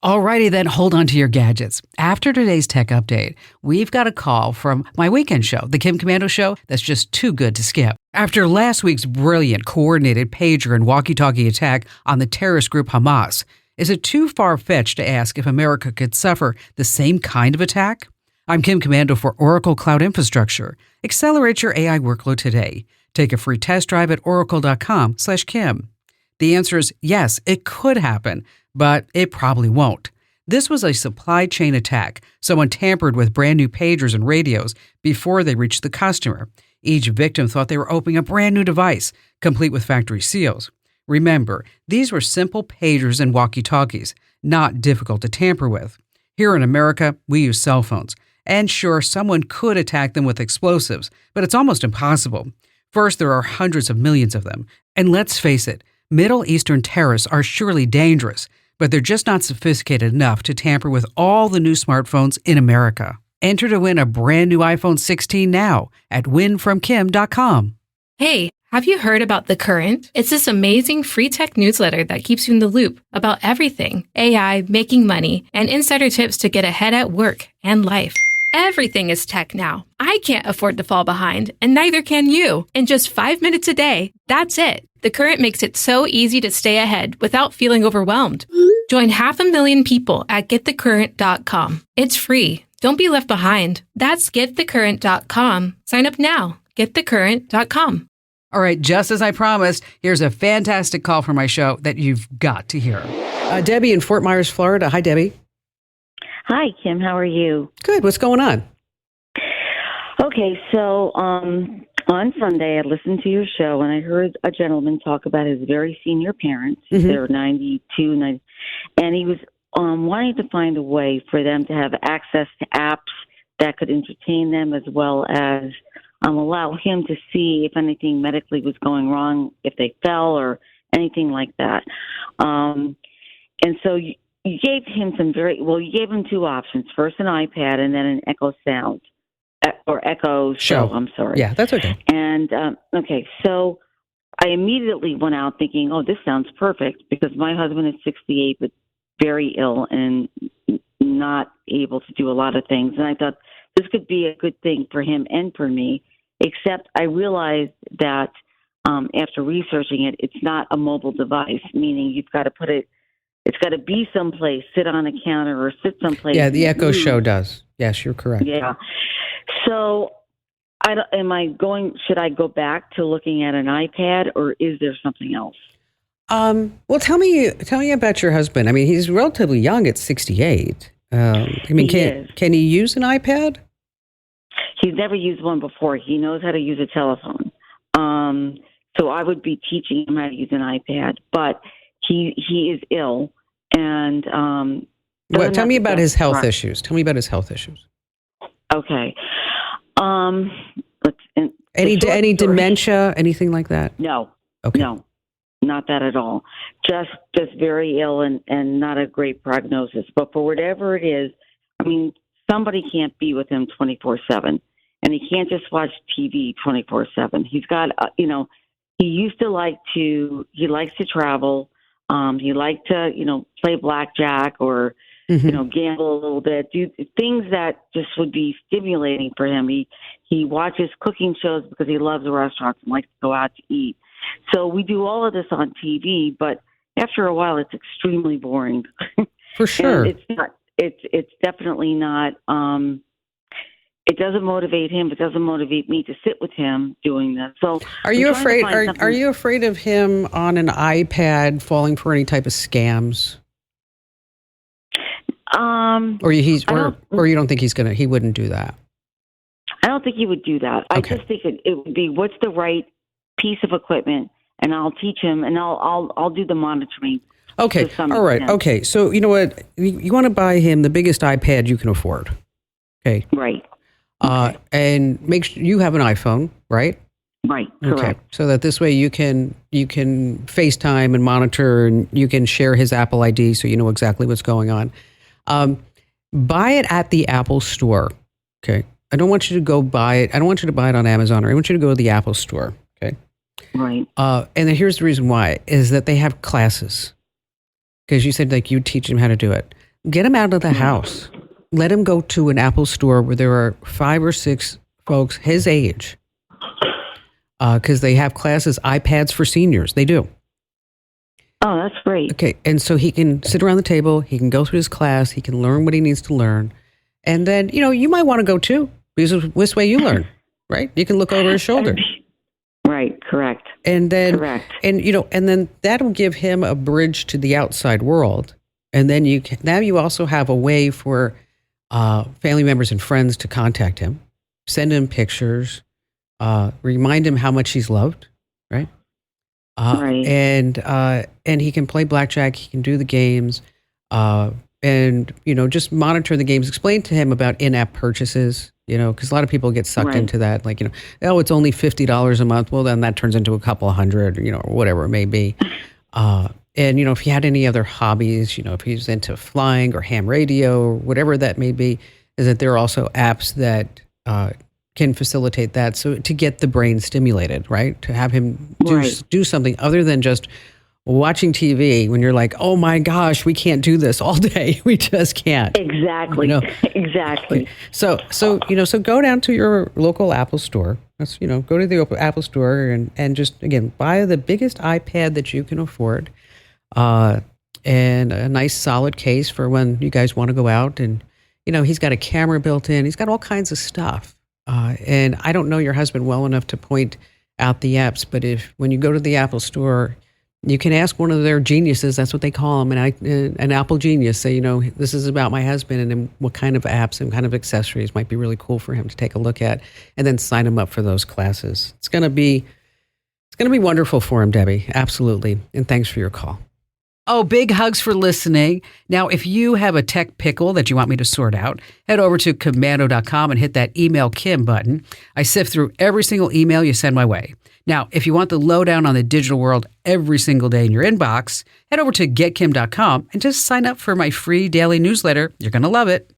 Alrighty then, hold on to your gadgets. After today's tech update, we've got a call from my weekend show, The Kim Komando Show, that's just too good to skip. After last week's brilliant, coordinated pager and walkie-talkie attack on the terrorist group Hamas, is it too far-fetched to ask if America could suffer the same kind of attack? I'm Kim Komando for Oracle Cloud Infrastructure. Accelerate your AI workload today. Take a free test drive at oracle.com/Kim. The answer is yes, it could happen, but it probably won't. This was a supply chain attack. Someone tampered with brand new pagers and radios before they reached the customer. Each victim thought they were opening a brand new device, complete with factory seals. Remember, these were simple pagers and walkie-talkies, not difficult to tamper with. Here in America, we use cell phones. And sure, someone could attack them with explosives, but it's almost impossible. First, there are hundreds of millions of them. And let's face it, Middle Eastern terrorists are surely dangerous, but they're just not sophisticated enough to tamper with all the new smartphones in America. Enter to win a brand new iPhone 16 now at winfromkim.com. Hey, have you heard about The Current? It's this amazing free tech newsletter that keeps you in the loop about everything: AI, making money, and insider tips to get ahead at work and life. Everything is tech now. I can't afford to fall behind, and neither can you. In just 5 minutes a day, that's it. The Current makes it so easy to stay ahead without feeling overwhelmed. Join 500,000 people at getthecurrent.com. It's free. Don't be left behind. That's getthecurrent.com. Sign up now. Getthecurrent.com. All right, just as I promised, here's a fantastic call from my show that you've got to hear. Debbie in Fort Myers, Florida. Hi, Debbie. Hi, Kim. How are you? Good. What's going on? Okay, so on Sunday, I listened to your show, and I heard a gentleman talk about his very senior parents. Mm-hmm. They're 92, 90, and he was wanting to find a way for them to have access to apps that could entertain them, as well as allow him to see if anything medically was going wrong, if they fell or anything like that. And so you gave him you gave him two options: first an iPad, and then an Echo Sound. Or Echo Show, I'm sorry. Yeah, that's okay. And, okay, so I immediately went out thinking, oh, this sounds perfect, because my husband is 68 but very ill and not able to do a lot of things. And I thought this could be a good thing for him and for me, except I realized that after researching it, it's not a mobile device, meaning you've got to put it, it's got to be someplace, sit on a counter or sit someplace. Yeah, the Echo Show does. Yes, you're correct. Yeah. So, should I go back to looking at an iPad, or is there something else? Well, tell me about your husband. I mean, he's relatively young at 68. Can he use an iPad? He's never used one before. He knows how to use a telephone. So I would be teaching him how to use an iPad, but he is ill, and tell me about his health issues. Tell me about his health issues. Okay. Any dementia, anything like that? No. Okay. No, not that at all. Just very ill and not a great prognosis. But for whatever it is, I mean, somebody can't be with him 24/7, and he can't just watch TV 24/7. He's got, he used to he likes to travel. He liked to, play blackjack or, gamble a little bit, do things that just would be stimulating for him. He watches cooking shows because he loves restaurants and likes to go out to eat. So we do all of this on TV, but after a while, it's extremely boring. For sure. And it's definitely not, it doesn't motivate him. It doesn't motivate me to sit with him doing this. So are you afraid of him on an iPad falling for any type of scams? Or you don't think he wouldn't do that? I don't think he would do that. Okay. I just think it would be, what's the right piece of equipment, and I'll teach him, and I'll do the monitoring. Okay. All right. Okay. So you know what? You want to buy him the biggest iPad you can afford. Okay. Right. And make sure you have an iPhone, right? Right. Correct. Okay. So that this way you can FaceTime and monitor, and you can share his Apple ID so you know exactly what's going on. Buy it at the Apple Store. Okay. I don't want you to go buy it. I don't want you to buy it on Amazon, or I want you to go to the Apple Store. Okay. Right. And then here's the reason why, is that they have classes. Because you said you teach him how to do it. get him out of the house. Let him go to an Apple store where there are 5 or 6 folks his age, because they have classes, iPads for seniors. They do. Oh, that's great. Okay, and so he can sit around the table. He can go through his class. He can learn what he needs to learn. And then, you might want to go too, because this way you learn, right? You can look over his shoulder. Right, correct. And then, Correct. and then that'll give him a bridge to the outside world. And then now you also have a way for family members and friends to contact him, send him pictures, remind him how much he's loved, right? Right. And he can play blackjack. He can do the games, and just monitor the games. Explain to him about in-app purchases. Because a lot of people get sucked Right. into that. Like, it's only $50 a month. Well, then that turns into a couple of hundred, or whatever it may be. And, if he had any other hobbies, if he's into flying or ham radio or whatever that may be, is that there are also apps that can facilitate that. So to get the brain stimulated, right? To have him do something other than just watching TV when you're like, oh my gosh, we can't do this all day. We just can't. Exactly. Exactly. So go down to your local Apple store. That's, go to the Apple store and just, again, buy the biggest iPad that you can afford. And a nice solid case for when you guys want to go out. And, he's got a camera built in. He's got all kinds of stuff. And I don't know your husband well enough to point out the apps, but when you go to the Apple store, you can ask one of their geniuses. That's what they call them, an Apple genius. Say, this is about my husband, and then what kind of apps and kind of accessories might be really cool for him to take a look at, and then sign him up for those classes. It's going to be wonderful for him, Debbie. Absolutely. And thanks for your call. Oh, big hugs for listening. Now, if you have a tech pickle that you want me to sort out, head over to Komando.com and hit that Email Kim button. I sift through every single email you send my way. Now, if you want the lowdown on the digital world every single day in your inbox, head over to GetKim.com and just sign up for my free daily newsletter. You're going to love it.